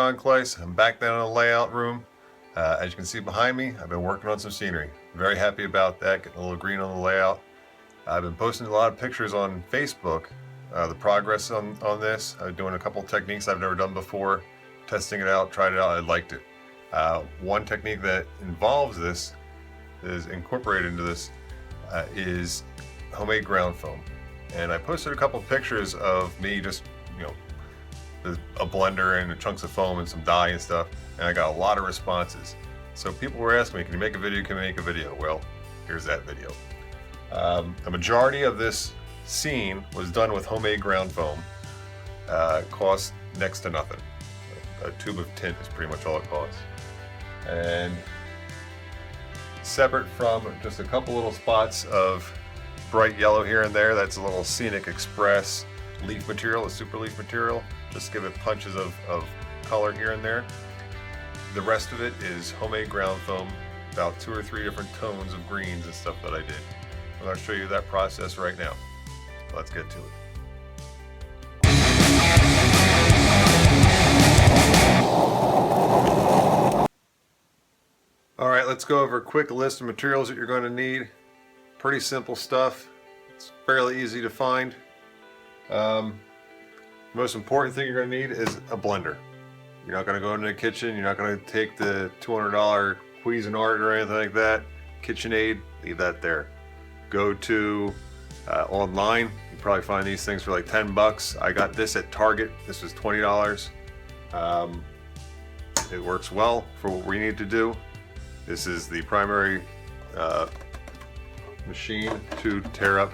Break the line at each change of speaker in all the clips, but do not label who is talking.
on, Claes? I'm back down in the layout room. As you can see behind me, I've been working on some scenery. Very happy about that, getting a little green on the layout. I've been posting a lot of pictures on Facebook, the progress on this. I'm doing a couple techniques I've never done before, testing it out, tried it out, I liked it. One technique that involves this, is incorporated into this, is homemade ground foam. And I posted a couple pictures of me just, a blender and chunks of foam and some dye and stuff, and I got a lot of responses. So people were asking me, can you make a video, can you make a video? Well, here's that video. The majority of this scene was done with homemade ground foam. It cost next to nothing. A tube of tint is pretty much all it costs. And separate from just a couple little spots of bright yellow here and there, that's a little Scenic Express leaf material, a super leaf material. Just give it punches of color here and there. The rest of it is homemade ground foam, about 2 or 3 different tones of greens and stuff that I did. I'm going to show you that process right now. Let's get to it. Alright, let's go over a quick list of materials that you're going to need. Pretty simple stuff. It's fairly easy to find. Most important thing you're going to need is a blender. You're not going to go into the kitchen, you're not going to take the $200 Cuisinart or anything like that. KitchenAid, leave that there. Go to online, you probably find these things for like 10 bucks. I got this at Target, this was $20. It works well for what we need to do. This is the primary machine to tear up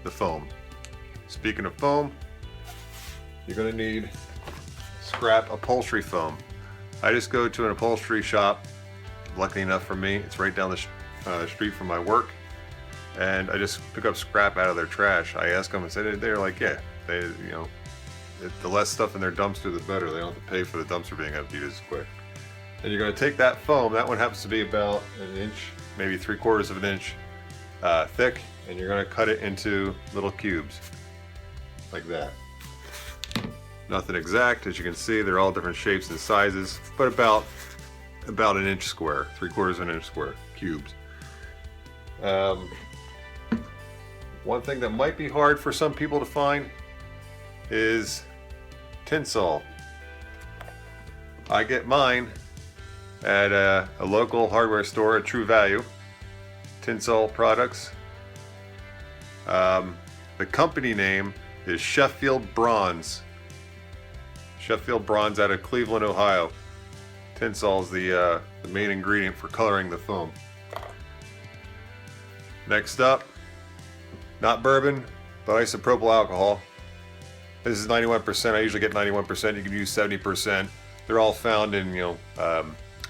the foam. Speaking of foam, you're going to need scrap upholstery foam. I just go to an upholstery shop. Lucky enough for me, it's right down the street from my work, and I just pick up scrap out of their trash. I ask them, and say they're like, yeah, the less stuff in their dumpster, the better. They don't have to pay for the dumpster being emptied as quick. And you're going to take that foam. That one happens to be about an inch, maybe 3/4 of an inch thick, and you're going to cut it into little cubes like that. Nothing exact, as you can see, they're all different shapes and sizes, but about an inch square, 3/4 of an inch square cubes. One thing that might be hard for some people to find is tinsel. I get mine at a local hardware store at True Value, Tinsel Products. The company name is Sheffield Bronze. Sheffield Bronze out of Cleveland, Ohio. Tinsel is the main ingredient for coloring the foam. Next up, not bourbon, but isopropyl alcohol. This is 91%. I usually get 91%. You can use 70%. They're all found in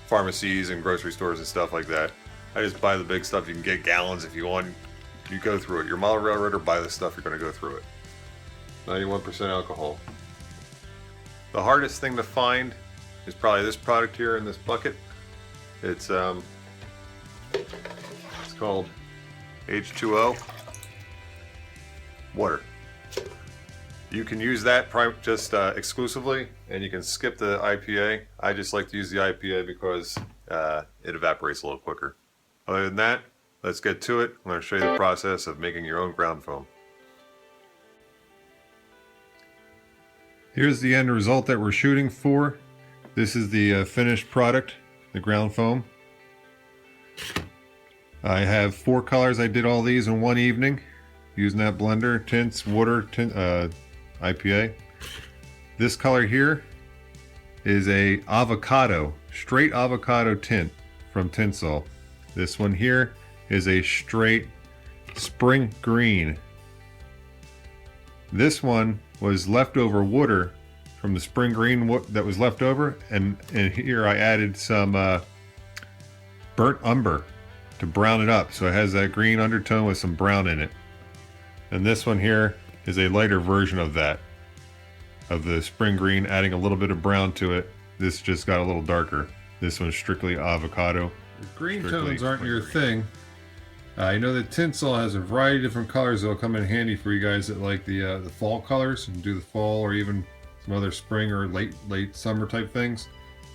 pharmacies and grocery stores and stuff like that. I just buy the big stuff. You can get gallons if you want. You go through it. Your model railroader, buy the stuff. You're going to go through it. 91% alcohol. The hardest thing to find is probably this product here in this bucket. It's called H2O water. You can use that just exclusively, and you can skip the IPA. I just like to use the IPA because it evaporates a little quicker. Other than that, let's get to it. I'm going to show you the process of making your own ground foam. Here's the end result that we're shooting for. This is the finished product, the ground foam. I have 4 colors. I did all these in one evening using that blender, tints, water, IPA. This color here is a avocado, straight avocado tint from Tinsel. This one here is a straight spring green. This one was leftover water from the spring green that was left over, and here I added some burnt umber to brown it up, so it has that green undertone with some brown in it. And this one here is a lighter version of that, of the spring green, adding a little bit of brown to it. This just got a little darker. This one's strictly avocado. If green tones aren't your thing, I know that Tinsel has a variety of different colors that'll come in handy for you guys that like the fall colors and do the fall or even some other spring or late summer type things.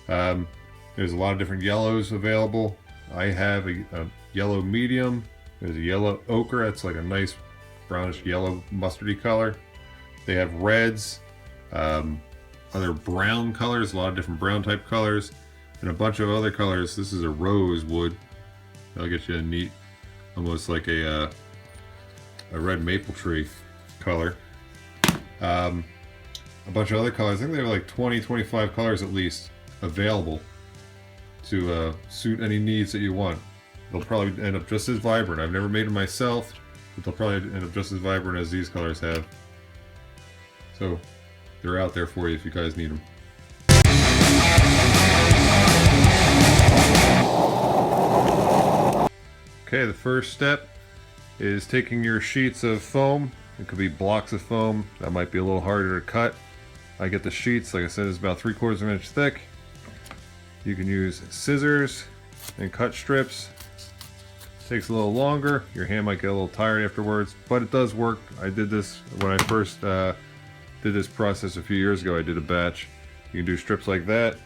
There's a lot of different yellows available. I have a yellow medium. There's a yellow ochre. That's like a nice brownish yellow mustardy color. They have reds, other brown colors, a lot of different brown type colors, and a bunch of other colors. This is a rose wood. That'll get you a neat, almost like a red maple tree color. A bunch of other colors. I think they have like 20, 25 colors at least available to suit any needs that you want. They'll probably end up just as vibrant. I've never made them myself, but they'll probably end up just as vibrant as these colors have. So they're out there for you if you guys need them. Okay, the first step is taking your sheets of foam. It could be blocks of foam. That might be a little harder to cut. I get the sheets, like I said, it's about 3/4 of an inch thick. You can use scissors and cut strips. Takes a little longer. Your hand might get a little tired afterwards, but it does work. I did this when I first did this process a few years ago. I did a batch. You can do strips like that.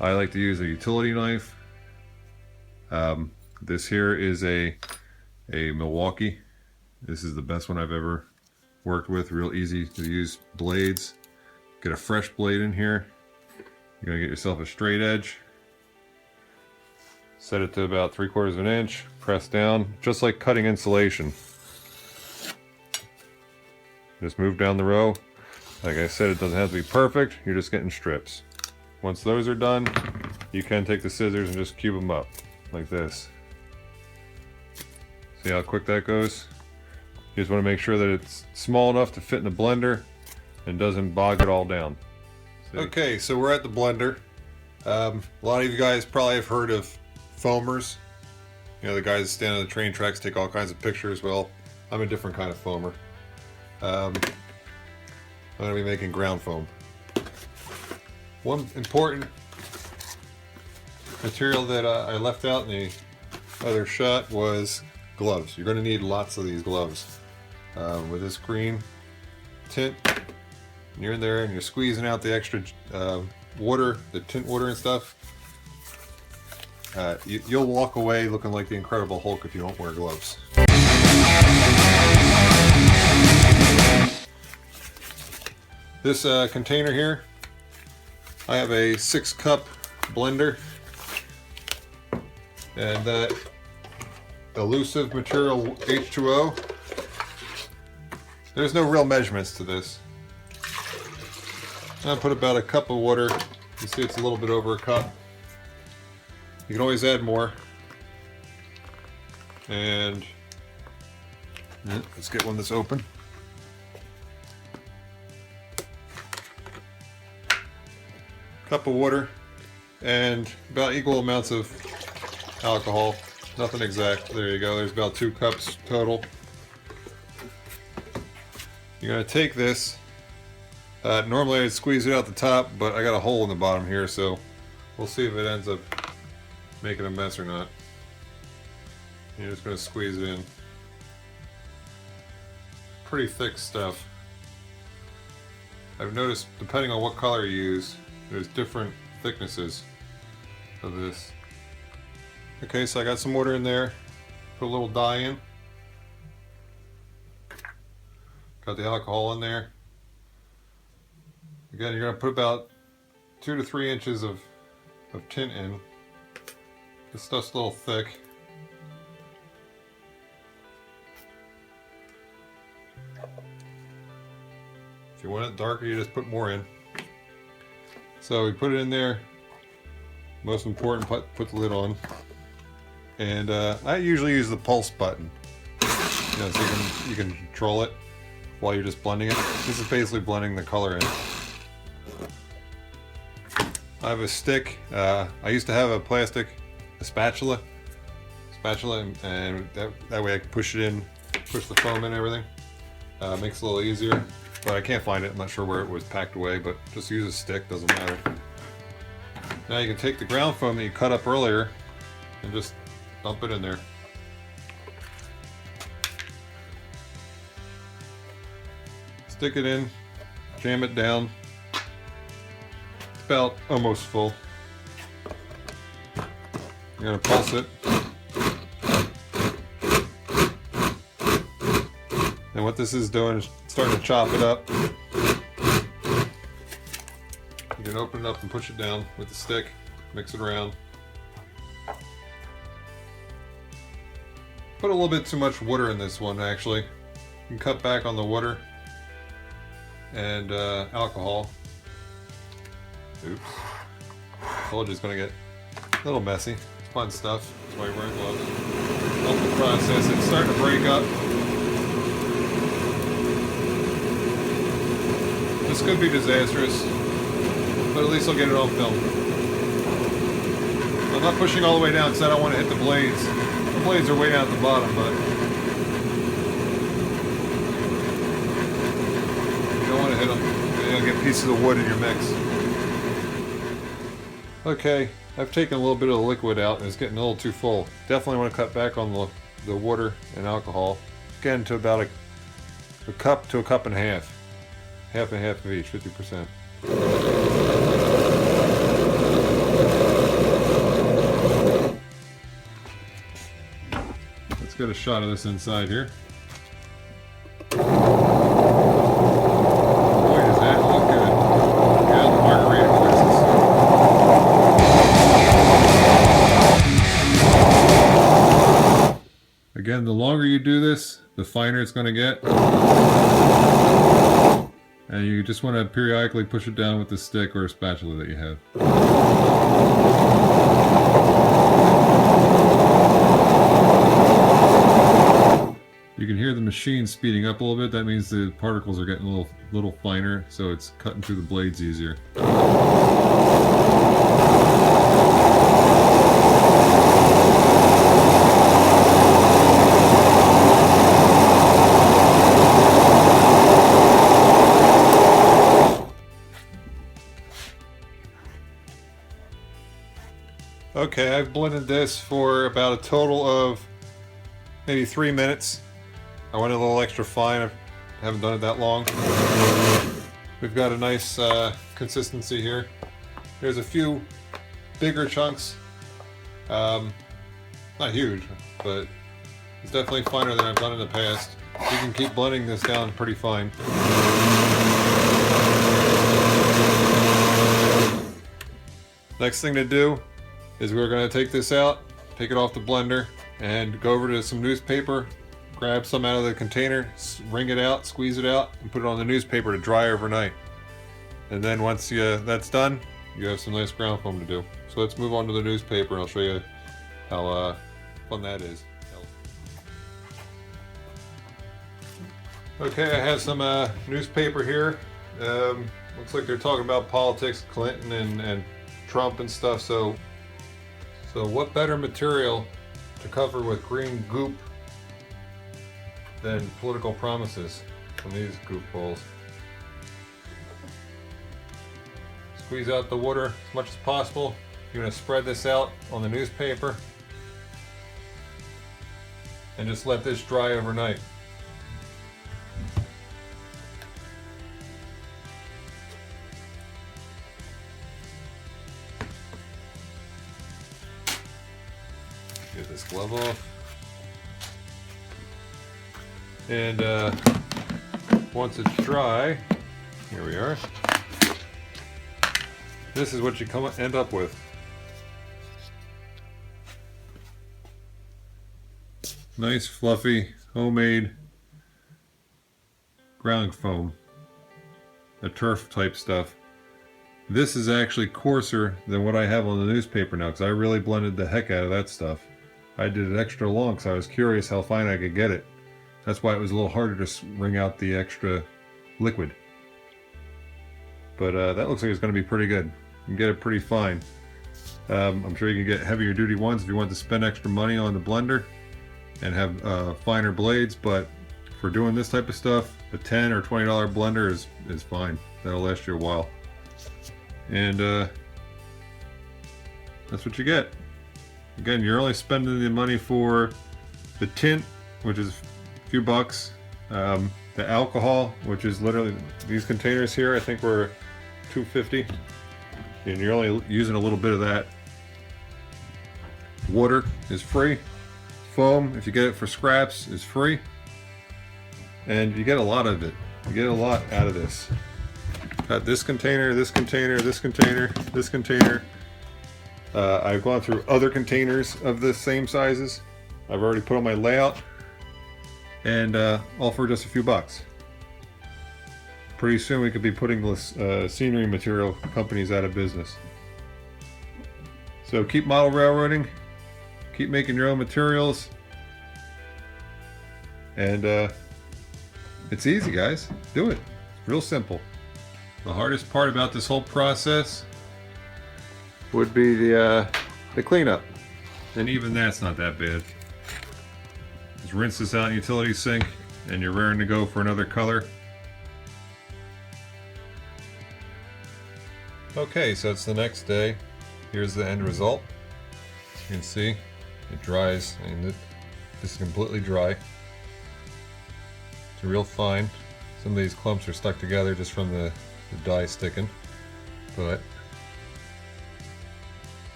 I like to use a utility knife. This here is a Milwaukee. This is the best one I've ever worked with. Real easy to use blades. Get a fresh blade in here. You're gonna get yourself a straight edge. Set it to about 3/4 of an inch. Press down, just like cutting insulation. Just move down the row. Like I said, it doesn't have to be perfect. You're just getting strips. Once those are done, you can take the scissors and just cube them up like this. See how quick that goes? You just want to make sure that it's small enough to fit in the blender and doesn't bog it all down. See? Okay, so we're at the blender. A lot of you guys probably have heard of foamers. You know, the guys that stand on the train tracks, take all kinds of pictures. Well, I'm a different kind of foamer. I'm going to be making ground foam. One important material that I left out in the other shot was gloves. You're going to need lots of these gloves. With this green tint, you're in there and you're squeezing out the extra water, the tint water and stuff. You'll walk away looking like the Incredible Hulk if you don't wear gloves. This container here, I have a 6-cup blender, and that elusive material H2O. There's no real measurements to this. I'll put about a cup of water. You see it's a little bit over a cup. You can always add more. And let's get one that's open. Cup of water and about equal amounts of alcohol. Nothing exact. There you go. There's about 2 cups total. You're going to take this. Normally I'd squeeze it out the top, but I got a hole in the bottom here, so we'll see if it ends up making a mess or not. You're just going to squeeze it in. Pretty thick stuff. I've noticed, depending on what color you use, there's different thicknesses of this. Okay, so I got some water in there. Put a little dye in. Got the alcohol in there. Again, you're going to put about 2 to 3 inches of tint in. This stuff's a little thick. If you want it darker, you just put more in. So we put it in there. Most important, put the lid on. And I usually use the pulse button. You know, so you can control it while you're just blending it. This is basically blending the color in. I have a stick. I used to have a spatula, and that way I can push it in, push the foam in and everything. Makes it a little easier, but I can't find it. I'm not sure where it was packed away, but just use a stick, doesn't matter. Now you can take the ground foam that you cut up earlier and just dump it in there. Stick it in, jam it down. It's about almost full. You're going to pulse it. And what this is doing is starting to chop it up. You can open it up and push it down with the stick, mix it around. Put a little bit too much water in this one, actually. You can cut back on the water and alcohol. Oops. Told you it's going to get a little messy. It's fun stuff. That's why you're wearing gloves. Help the process. It's starting to break up. This could be disastrous, but at least I'll get it on film. I'm not pushing all the way down because I don't want to hit the blades. The blades are way down at the bottom, but you don't want to hit them. You'll get pieces of wood in your mix. Okay, I've taken a little bit of the liquid out and it's getting a little too full. Definitely want to cut back on the water and alcohol. Getting to about a cup to a cup and a half. Half and half of each, 50%. Let's get a shot of this inside here. Boy, does that look good. Yeah, the margarita quizzes. Again, the longer you do this, the finer it's going to get. And you just want to periodically push it down with the stick or a spatula that you have. You can hear the machine speeding up a little bit. That means the particles are getting a little finer, so it's cutting through the blades easier. Okay, I've blended this for about a total of maybe 3 minutes. I went a little extra fine. I haven't done it that long. We've got a nice consistency here. There's a few bigger chunks. Not huge, but it's definitely finer than I've done in the past. You can keep blending this down pretty fine. Next thing to do is we're going to take this out, take it off the blender, and go over to some newspaper, grab some out of the container, wring it out, squeeze it out, and put it on the newspaper to dry overnight. And then once that's done, you have some nice ground foam to do. So let's move on to the newspaper and I'll show you how fun that is. Okay, I have some newspaper here. Looks like they're talking about politics, Clinton and Trump and stuff. So what better material to cover with green goop than political promises from these goofballs? Squeeze out the water as much as possible. You're going to spread this out on the newspaper and just let this dry overnight. Get this glove off. And once it's dry, here we are. This is what you end up with. Nice, fluffy, homemade ground foam. The turf type stuff. This is actually coarser than what I have on the newspaper now because I really blended the heck out of that stuff. I did it extra long because I was curious how fine I could get it. That's why it was a little harder to wring out the extra liquid. But that looks like it's going to be pretty good. You can get it pretty fine. I'm sure you can get heavier duty ones if you want to spend extra money on the blender and have finer blades, but for doing this type of stuff, a $10 or $20 blender is fine. That'll last you a while. And that's what you get. Again, you're only spending the money for the tint, which is a few bucks. The alcohol, which is literally these containers here, I think were $2.50, and you're only using a little bit of that. Water is free. Foam, if you get it for scraps, is free. And you get a lot of it. You get a lot out of this. Got this container, this container, this container, this container. I've gone through other containers of the same sizes. I've already put on my layout. And all for just a few bucks. Pretty soon we could be putting this scenery material companies out of business. So keep model railroading. Keep making your own materials. And it's easy, guys. Do it. It's real simple. The hardest part about this whole process would be the cleanup. And even that's not that bad. Just rinse this out in utility sink and you're raring to go for another color. Okay, so it's the next day. Here's the end result. As you can see, it dries, and this is completely dry. It's real fine. Some of these clumps are stuck together just from the dye sticking, but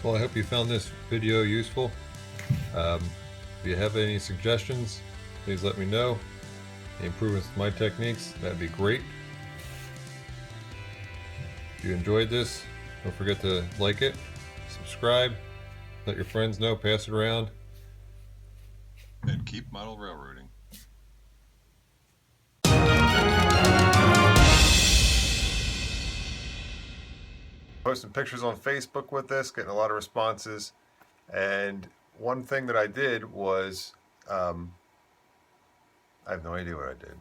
well, I hope you found this video useful. If you have any suggestions, please let me know. Any improvements to my techniques, that'd be great. If you enjoyed this, don't forget to like it, subscribe, let your friends know, pass it around, and keep model railroading. Posting pictures on Facebook with this, getting a lot of responses, and one thing that I did was, I have no idea what I did.